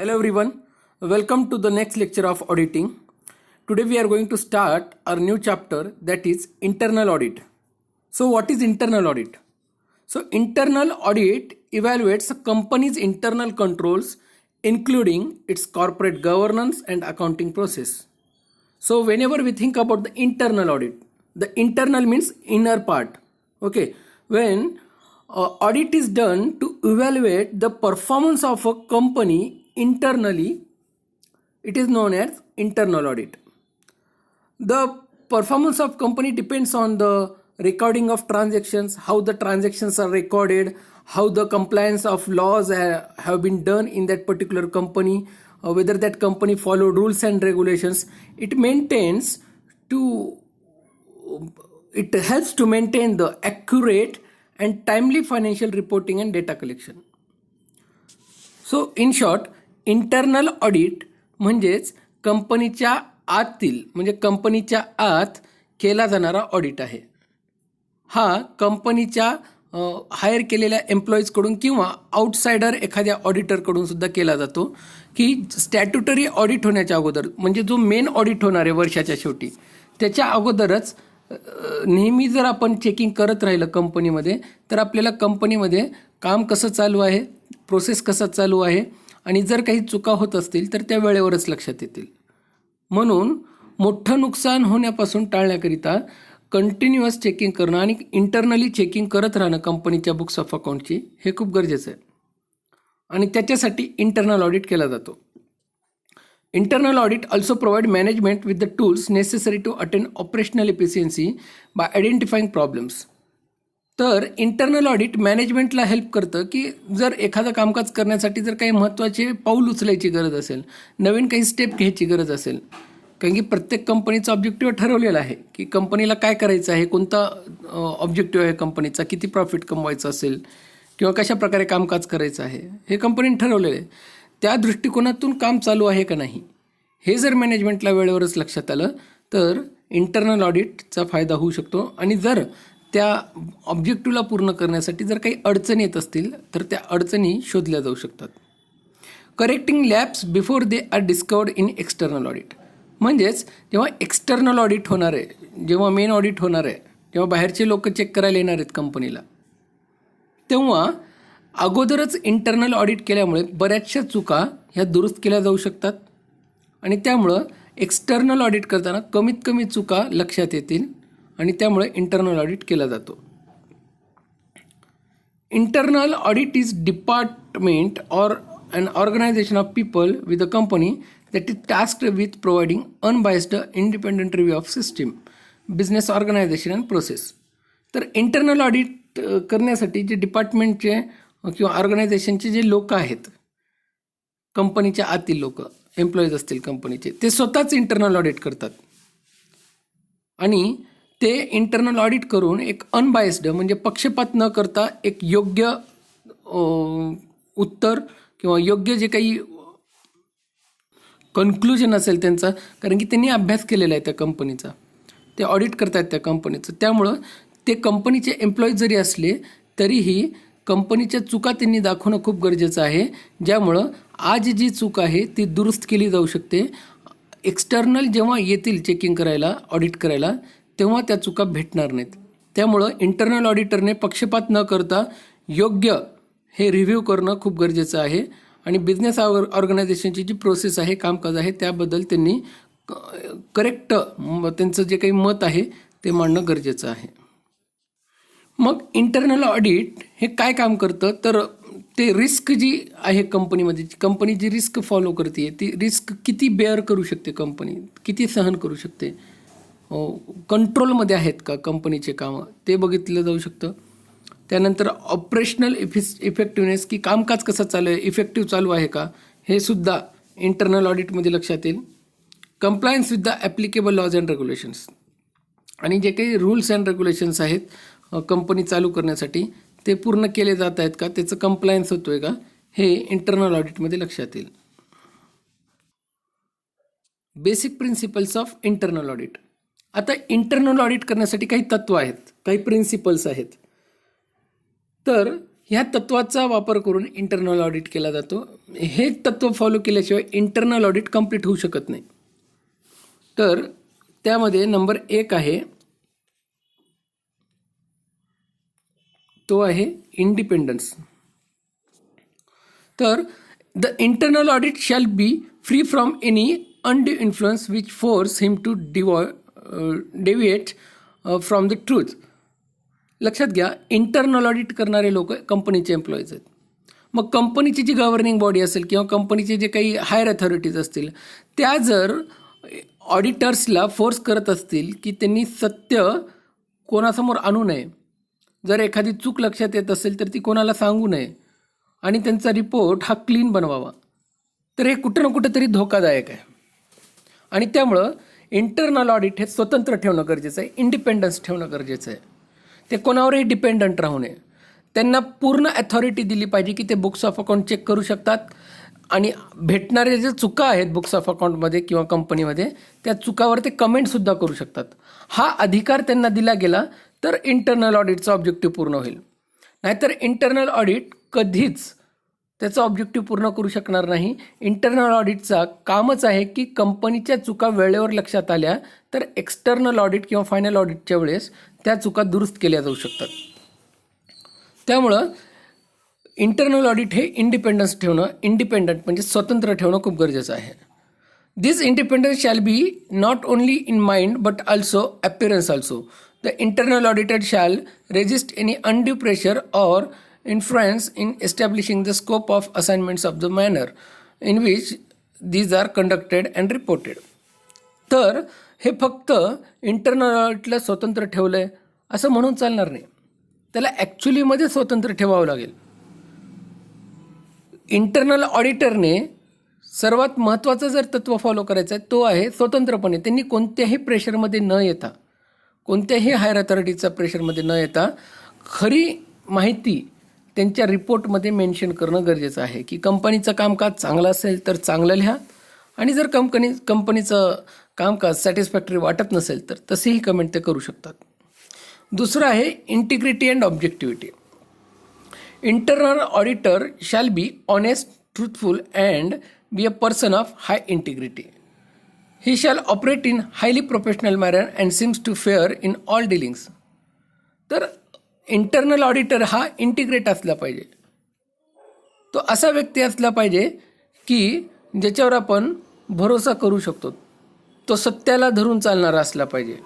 Hello everyone, welcome to the next lecture of auditing. Today we are going to start our new chapter, that is internal audit. So what is internal audit? So internal audit evaluates a company's internal controls including its corporate governance and accounting process. So whenever we think about the internal audit, the internal means inner part. Okay, when audit is done to evaluate the performance of a company internally, it is known as internal audit. The performance of company depends on the recording of transactions, how the transactions are recorded, how the compliance of laws have been done in that particular company, whether that company followed rules and regulations. It helps to maintain the accurate and timely financial reporting and data collection. So in short, internal audit म्हणजेच कंपनीच्या आतील म्हणजे कंपनीच्या आत केला जाणारा audit आहे. हा कंपनीच्या हायर केलेल्या एम्प्लॉईजकडून किंवा आउटसाइडर एखाद्या ऑडिटरकडून सुद्धा केला जातो की स्टॅट्युटरी ऑडिट होण्याच्या अगोदर म्हणजे जो मेन ऑडिट होणार आहे वर्षाच्या शेवटी त्याच्या अगोदरच नेहमी जर आपण चेकिंग करत राहिलं कंपनीमध्ये तर आपल्याला कंपनीमध्ये काम कसं चालू आहे, प्रोसेस कसा चालू आहे आणि जर काही चुका होत असतील तर त्या वेळेवरच लक्षात येतील. म्हणून मोठं नुकसान होण्यापासून टाळण्याकरिता कंटिन्युअस चेकिंग करणं आणि इंटरनली चेकिंग करत राहणं कंपनीच्या बुक्स ऑफ अकाउंटची हे खूप गरजेचं आहे आणि त्याच्यासाठी इंटरनल ऑडिट केला जातो. Internal audit also provide management with the tools necessary to attain operational efficiency by identifying problems. तर इंटरनल ऑडिट मॅनेजमेंटला हेल्प करतं की जर एखादं कामकाज करण्यासाठी जर काही महत्त्वाचे पाऊल उचलायची गरज असेल, नवीन काही स्टेप घ्यायची गरज असेल, कारण की प्रत्येक कंपनीचा ऑब्जेक्टिव्ह ठरवलेला आहे की कंपनीला काय करायचं आहे, कोणता ऑब्जेक्टिव्ह आहे कंपनीचा, किती प्रॉफिट कमवायचं असेल किंवा कशा प्रकारे कामकाज करायचं आहे हे कंपनीने ठरवलेलं आहे. त्या दृष्टिकोनातून काम चालू आहे का नाही हे जर मॅनेजमेंटला वेळेवरच लक्षात आलं तर इंटरनल ऑडिटचा फायदा होऊ शकतो आणि जर त्या ऑब्जेक्टिव्हला पूर्ण करण्यासाठी जर काही अडचणी येत असतील तर त्या अडचणी शोधल्या जाऊ शकतात. Correcting labs before they are discovered in external audit. म्हणजेच जेव्हा एक्सटर्नल ऑडिट होणार आहे, जेव्हा मेन ऑडिट होणार आहे, जेव्हा बाहेरचे लोक चेक करायला येणार आहेत कंपनीला, तेव्हा अगोदरच इंटरनल ऑडिट केल्यामुळे बऱ्याचशा चुका ह्या दुरुस्त केल्या जाऊ शकतात आणि त्यामुळं एक्सटर्नल ऑडिट करताना कमीत कमी चुका लक्षात येतील आणि त्यामुळे इंटरनल ऑडिट केला जातो. Internal audit is department or an organisation of people with a company that is tasked with providing unbiased independent review of system, business organisation and process. तर इंटरनल ऑडिट करण्यासाठी जे डिपार्टमेंटचे किंवा ऑर्गनायझेशनचे जे लोक आहेत, कंपनीच्या आतील लोक, एम्प्लॉईज असतील कंपनीचे, ते स्वतःच इंटरनल ऑडिट करतात आणि ते इंटरनल ऑडिट करून एक अनबायस्ड म्हणजे पक्षपात न करता एक योग्य उत्तर किंवा योग्य जे काही कन्क्लुजन असेल त्यांचा, कारण की त्यांनी अभ्यास केलेला आहे त्या कंपनीचा, ते ऑडिट करतायत त्या कंपनीचं, त्यामुळं ते कंपनीचे एम्प्लॉईज जरी असले तरीही कंपनीच्या चुका त्यांनी दाखवणं खूप गरजेचं आहे, ज्यामुळं आज जी चूक आहे ती दुरुस्त केली जाऊ शकते. एक्सटर्नल जेव्हा येतील चेकिंग करायला, ऑडिट करायला, तेव्हा त्या चुका भेटणार नाहीत. त्यामुळं इंटरनल ऑडिटरने पक्षपात न करता योग्य हे रिव्ह्यू करणं खूप गरजेचं आहे आणि बिझनेस ऑर्गनायझेशनची जी प्रोसेस आहे, कामकाज आहे, त्याबद्दल त्यांनी करेक्ट त्यांचं जे काही मत आहे ते मांडणं गरजेचं आहे. मग इंटरनल ऑडिट हे काय काम करतं तर ते रिस्क जी आहे कंपनीमध्ये, कंपनी जी रिस्क फॉलो करते ती रिस्क किती बेअर करू शकते, कंपनी किती सहन करू शकते, कंट्रोलमध्ये आहेत का कंपनीचे कामं, ते बघितलं जाऊ शकतं. त्यानंतर ऑपरेशनल इफेक्टिव्हनेस की कामकाज कसं चालू आहे, इफेक्टिव्ह चालू आहे का, हे सुद्धा इंटरनल ऑडिटमध्ये लक्षात येईल. Compliance with the applicable laws and regulations आणि जे काही रूल्स अँड रेग्युलेशन्स आहेत कंपनी चालू करण्यासाठी ते पूर्ण केले जात आहेत का, त्याचं कंप्लायन्स होतोय का, हे इंटरनल ऑडिटमध्ये लक्षात येईल. Basic principles of internal audit. आता इंटरनल ऑडिट करण्यासाठी काही तत्व आहेत, काही प्रिन्सिपल्स आहेत. तर ह्या तत्वाचा वापर करून इंटरनल ऑडिट केला जातो. हे तत्व फॉलो केल्याशिवाय इंटरनल ऑडिट कंप्लीट होऊ शकत नाही. तर त्यामध्ये नंबर 1 आहे, तो आहे इंडिपेंडन्स. तर the internal audit shall be free from any undue influence which force him to deviate from the truth. लक्षात घ्या, इंटरनल ऑडिट करणारे लोक कंपनीचे एम्प्लॉईज आहेत. मग कंपनीची जी गव्हर्निंग बॉडी असेल किंवा कंपनीचे जे काही हायर अथॉरिटीज असतील, त्या जर ऑडिटर्सला फोर्स करत असतील की त्यांनी सत्य कोणासमोर आणू नये, जर एखादी चूक लक्षात येत असेल तर ती कोणाला सांगू नये आणि त्यांचा रिपोर्ट हा क्लीन बनवावा, तर हे कुठं ना कुठं तरी धोकादायक आहे. आणि त्यामुळं इंटरनल ऑडिट हे स्वतंत्र ठेवणं गरजेचं आहे, इंडिपेंडन्स ठेवणं गरजेचं आहे. ते कोणावरही डिपेंडंट राहू नये. त्यांना पूर्ण अथॉरिटी दिली पाहिजे की ते बुक्स ऑफ अकाउंट चेक करू शकतात आणि भेटणारे जे चुका आहेत बुक्स ऑफ अकाउंटमध्ये किंवा कंपनीमध्ये, त्या चुकावर ते कमेंटसुद्धा करू शकतात. हा अधिकार त्यांना दिला गेला तर इंटरनल ऑडिटचा ऑब्जेक्टिव्ह पूर्ण होईल. नाहीतर इंटरनल ऑडिट कधीच त्याचा ऑब्जेक्टिव्ह पूर्ण करू शकणार नाही. इंटरनल ऑडिटचा कामच आहे की कंपनीच्या चुका वेळेवर लक्षात आल्या तर एक्सटर्नल ऑडिट किंवा फायनल ऑडिटच्या वेळेस त्या चुका दुरुस्त केल्या जाऊ शकतात. त्यामुळं इंटरनल ऑडिट हे इंडिपेंडंट म्हणजे स्वतंत्र ठेवणं खूप गरजेचं आहे. This independence shall be not only in mind but also appearance also. The internal auditor shall resist any undue pressure or influence in establishing the scope of assignments of the manner in which these are conducted and reported. तर हे फक्त internal ऑडिटला स्वतंत्र ठेवलं आहे असं म्हणून चालणार नाही, त्याला ॲक्च्युलीमध्ये स्वतंत्र ठेवावं लागेल. इंटरनल ऑडिटरने सर्वात महत्त्वाचं जर तत्त्व फॉलो करायचं आहे तो आहे स्वतंत्रपणे. त्यांनी कोणत्याही प्रेशरमध्ये न येता, कोणत्याही हायर अथॉरिटीचा प्रेशरमध्ये न येता खरी माहिती त्यांच्या रिपोर्टमध्ये मेन्शन करणं गरजेचं आहे की कंपनीचं कामकाज चांगलं असेल तर चांगलं लिहा आणि जर कंपनीचं कामकाज सॅटिस्फॅक्टरी वाटत नसेल तर तसेही कमेंट ते करू शकतात. दुसरं आहे integrity and objectivity. Internal auditor shall be honest, truthful and be a person of high integrity. He shall operate in highly professional manner and seems to fair in all dealings. तर internal auditor हा integrate असला पाहिजे. तो असा व्यक्ती असला पाहिजे की ज्याच्यावर आपण भरोसा करू शकतो. तो सत्याला धरून चालणारा असला पाहिजे,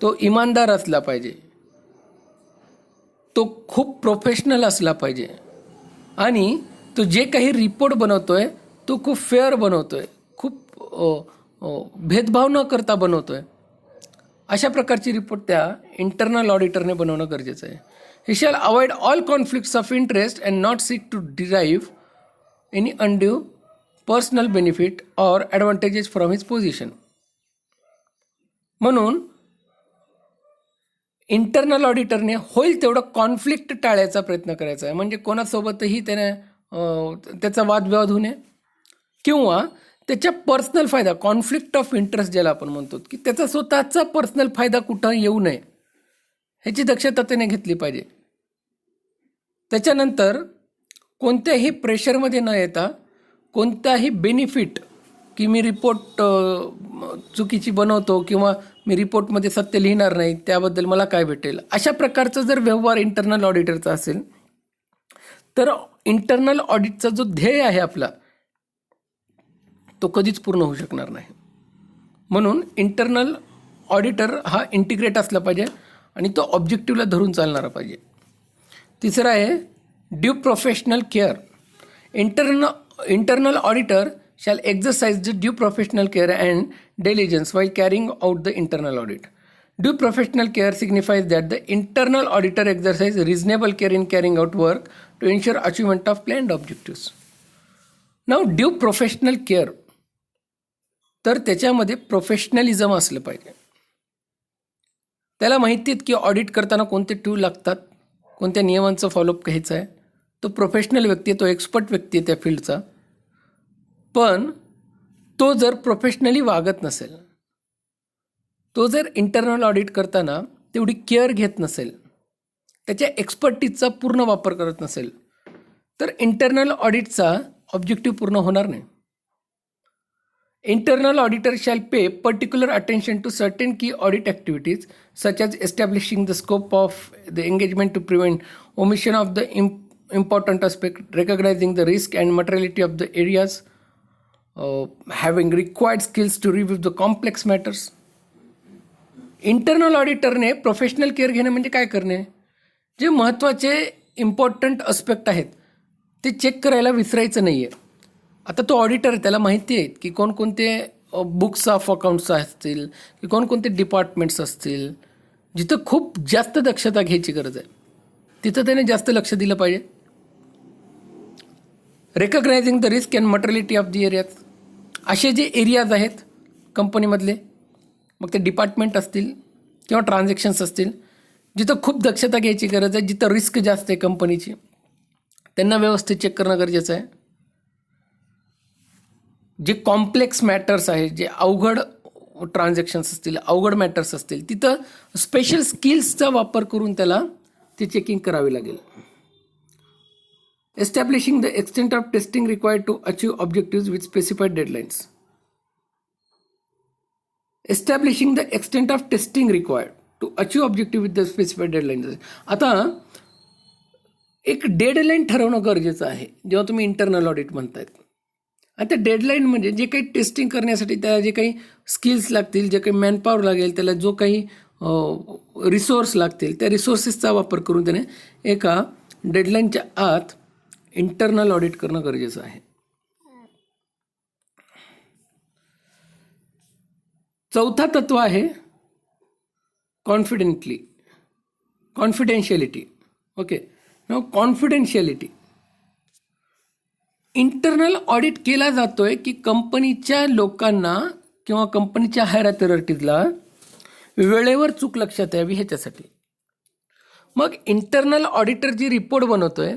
तो इमानदार असला पाहिजे, तो खूप प्रोफेशनल असला पाहिजे आणि तो जे काही रिपोर्ट बनवतोय तो खूप फेअर बनवतोय, खूप भेदभाव न करता बनवतोय. अशा प्रकारची रिपोर्ट त्या इंटरनल ऑडिटरने बनवणं गरजेचं आहे. He shall avoid all conflicts of interest and not seek to derive any undue personal benefit or advantages from his position. म्हणून इंटरनल ऑडिटरने होईल तेवढं कॉन्फ्लिक्ट टाळायचा प्रयत्न करायचा आहे. म्हणजे कोणासोबतही त्याचा वादविवाद होऊ नये किंवा त्याच्या पर्सनल फायदा, कॉन्फ्लिक्ट ऑफ इंटरेस्ट ज्याला आपण म्हणतो, की त्याचा स्वतःचा पर्सनल फायदा कुठं येऊ नये ह्याची दक्षता त्याने घेतली पाहिजे. त्याच्यानंतर कोणत्याही प्रेशरमध्ये न येता कोणताही बेनिफिट की मी रिपोर्ट चुकीची बनवतो किंवा मी रिपोर्टमध्ये सत्य लिहिणार नाही त्याबद्दल मला काय भेटेल, अशा प्रकारचा जर व्यवहार इंटरनल ऑडिटरचा असेल तर इंटरनल ऑडिटचा जो ध्येय आहे आपला तो कधीच पूर्ण होऊ शकणार नाही. म्हणून इंटरनल ऑडिटर हा इंटिग्रेट असला पाहिजे आणि तो ऑब्जेक्टिव्हला धरून चालणारा पाहिजे. तिसरा आहे due professional care. Internal auditor shall exercise the due professional care and diligence while carrying out the internal audit. Due professional care signifies that the internal auditor exercises reasonable care in carrying out work to ensure achievement of planned objectives. Now, due professional care, तर त्याच्यामध्ये professionalism असलं पाहिजे. त्याला माहिती आहे की audit करताना कोणते टूल लागतात, कोणत्या नियमांचं फॉलोअप घ्यायचं आहे. तो प्रोफेशनल व्यक्ती आहे, तो एक्सपर्ट व्यक्ती आहे त्या फील्डचा. पण तो जर प्रोफेशनली वागत नसेल, तो जर इंटरनल ऑडिट करताना तेवढी केअर घेत नसेल, त्याच्या एक्सपर्टीजचा पूर्ण वापर करत नसेल तर इंटरनल ऑडिटचा ऑब्जेक्टिव्ह पूर्ण होणार नाही. Internal auditor shall pay particular attention to certain key audit activities such as establishing the scope of the engagement to prevent omission of the important aspect, recognizing the risk and materiality of the areas, having required skills to review the complex matters. Internal ऑडिटरने professional care घेणे म्हणजे काय करणे, जे महत्त्वाचे important aspect आहेत ते check करायला विसरायचं नाही आहे. आता तो ऑडिटर त्याला माहिती आहे की कोणकोणते बुक्स ऑफ अकाउंट्स असतील की कोणकोणते डिपार्टमेंट्स असतील जिथं खूप जास्त दक्षता घ्यायची गरज आहे, तिथं त्याने जास्त लक्ष दिलं पाहिजे. Recognising the risk and materiality of the areas, असे जे एरियाज आहेत कंपनीमधले, मग ते डिपार्टमेंट असतील किंवा ट्रान्झॅक्शन्स असतील, जिथं खूप दक्षता घ्यायची गरज आहे, जिथं रिस्क जास्त आहे कंपनीची, त्यांना व्यवस्थित चेक करणं गरजेचं आहे. जे कॉम्प्लेक्स मॅटर्स आहेत, जे अवघड ट्रान्झॅक्शन्स असतील, अवघड मॅटर्स असतील, तिथं स्पेशल स्किल्सचा वापर करून त्याला ते चेकिंग करावी लागेल. Establishing the extent of testing required to achieve objective with specified deadlines. Establishing the extent of testing required to achieve objective with the specified deadlines. आता एक डेडलाईन ठरवणं गरजेचं आहे जेव्हा तुम्ही इंटरनल ऑडिट म्हणतायत. आता डेडलाईन म्हणजे जे काही टेस्टिंग करण्यासाठी त्याला जे काही स्किल्स लागतील, जे काही मॅनपॉवर लागेल, त्याला जो काही रिसोर्स लागतील, त्या रिसोर्सेसचा वापर करून त्याने एका डेडलाईनच्या आत इंटरनल ऑडिट करणं गरजेचं आहे. चौथा तत्व आहे confidentiality. Okay, now confidentiality. Internal audit केला जातोय की कंपनीच्या लोकांना किंवा कंपनीच्या हायर अथॉरिटीजला वेळेवर चूक लक्षात यावी ह्याच्यासाठी. मग इंटरनल ऑडिटर जी रिपोर्ट बनवतोय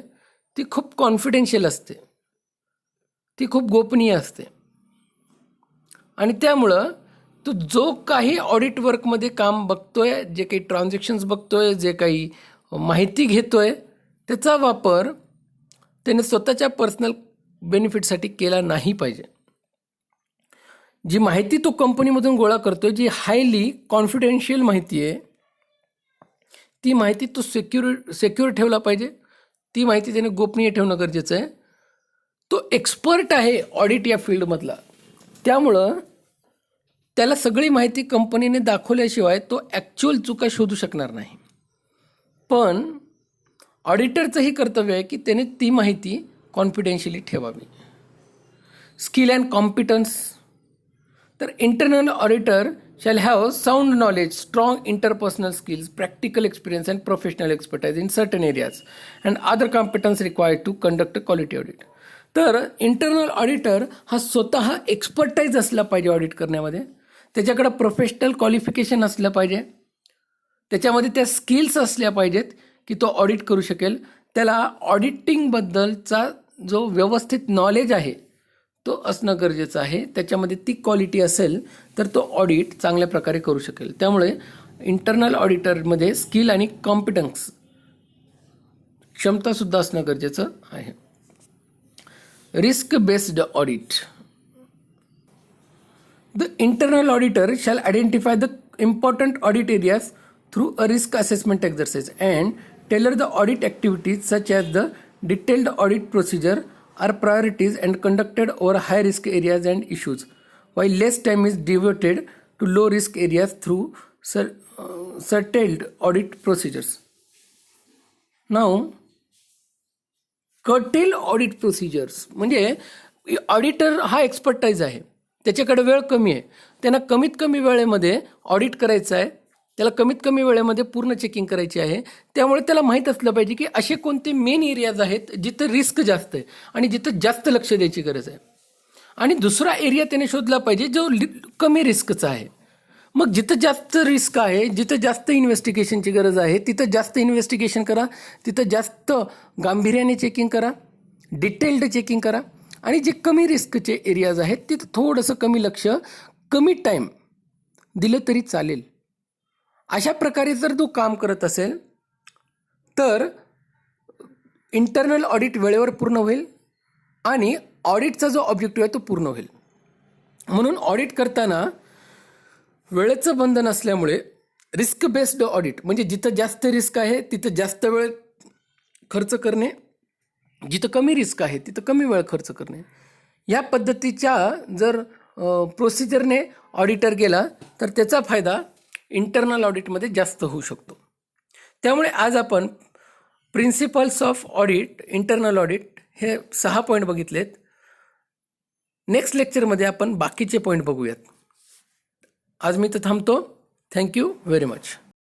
ती खूप कॉन्फिडेन्शियल असते, ती खूप गोपनीय असते, आणि त्यामुळं तो जो काही ऑडिट वर्कमध्ये काम बघतोय, जे काही ट्रान्झॅक्शन्स बघतोय, जे काही माहिती घेतोय, त्याचा वापर त्याने स्वतःच्या पर्सनल बेनिफिटसाठी केला नाही पाहिजे. जी माहिती तो कंपनीमधून गोळा करतो, जी हायली कॉन्फिडेन्शियल माहिती आहे, ती माहिती तो सेक्युअर ठेवला पाहिजे. ती माहिती त्याने गोपनीय ठेवणं गरजेचं आहे. तो एक्सपर्ट आहे ऑडिट या फील्डमधला, त्यामुळं त्याला सगळी माहिती कंपनीने दाखवल्याशिवाय तो ॲक्च्युअल चुका शोधू शकणार नाही. पण ऑडिटरचंही कर्तव्य आहे की त्याने ती माहिती कॉन्फिडेन्शियली ठेवावी. Skill and competence. तर internal auditor shall have sound knowledge, strong interpersonal skills, practical experience and professional expertise in certain areas and other competence required to conduct quality audit. तर इंटरनल ऑडिटर हा स्वतः expertise असला पाहिजे audit करण्यामध्ये, त्याच्याकडं professional qualification असलं पाहिजे, त्याच्यामध्ये त्या स्किल्स असल्या पाहिजेत की तो ऑडिट करू शकेल. त्याला ऑडिटिंगबद्दलचा जो व्यवस्थित नॉलेज आहे तो असणं गरजेचं आहे. त्याच्यामध्ये ती क्वालिटी असेल तर तो ऑडिट चांगल्या प्रकारे करू शकेल. त्यामुळे इंटरनल ऑडिटरमध्ये स्किल आणि कॉम्पिटन्स क्षमतासुद्धा असणं गरजेचं आहे. Risk based audit. The internal auditor shall identify the important audit areas through a risk assessment exercise and tailor the audit activities such as the detailed audit procedure are priorities and conducted over high risk areas and issues, while less time is devoted to low risk areas through curtailed audit procedures. Now, curtailed audit procedures म्हणजे auditor हा expertise आहे, त्याच्याकडे वेळ कमी आहे, त्यांना कमीत कमी वेळेमध्ये ऑडिट करायचं आहे, त्याला कमीत कमी वेळेमध्ये पूर्ण चेकिंग करायची आहे. त्यामुळे त्याला माहीत असलं पाहिजे की असे कोणते मेन एरियाज आहेत जिथं रिस्क जास्त आहे आणि जिथं जास्त लक्ष द्यायची गरज आहे, आणि दुसरा एरिया त्याने शोधला पाहिजे जो कमी रिस्कचा आहे. मग जिथं जास्त रिस्क आहे, जिथं जास्त इन्व्हेस्टिगेशनची गरज आहे, तिथं जास्त इन्व्हेस्टिगेशन करा, तिथं जास्त गांभीर्याने चेकिंग करा, डिटेल्ड चेकिंग करा. आणि जे कमी रिस्कचे एरियाज आहेत तिथं थोडंसं कमी लक्ष, कमी टाईम दिलं तरी चालेल. अशा प्रकारे जर तो काम करत असेल तर इंटरनल ऑडिट वेळेवर पूर्ण होईल आणि ऑडिटचा जो ऑब्जेक्टिव्ह आहे तो पूर्ण होईल. म्हणून ऑडिट करताना वेळेचं बंधन असल्यामुळे रिस्क बेस्ड ऑडिट म्हणजे जिथं जास्त रिस्क आहे तिथं जास्त वेळ खर्च करणे, जिथं कमी रिस्क आहे तिथं कमी वेळ खर्च करणे, या पद्धतीच्या जर प्रोसिजरने ऑडिटर गेला तर त्याचा फायदा इंटरनल ऑडिटमध्ये जास्त होऊ शकतो. त्यामुळे आज आपण principles of audit, internal audit हे 6 पॉईंट बघितलेत. नेक्स्ट लेक्चरमध्ये आपण बाकीचे पॉईंट बघूयात. आज मी तर थांबतो. Thank you very much.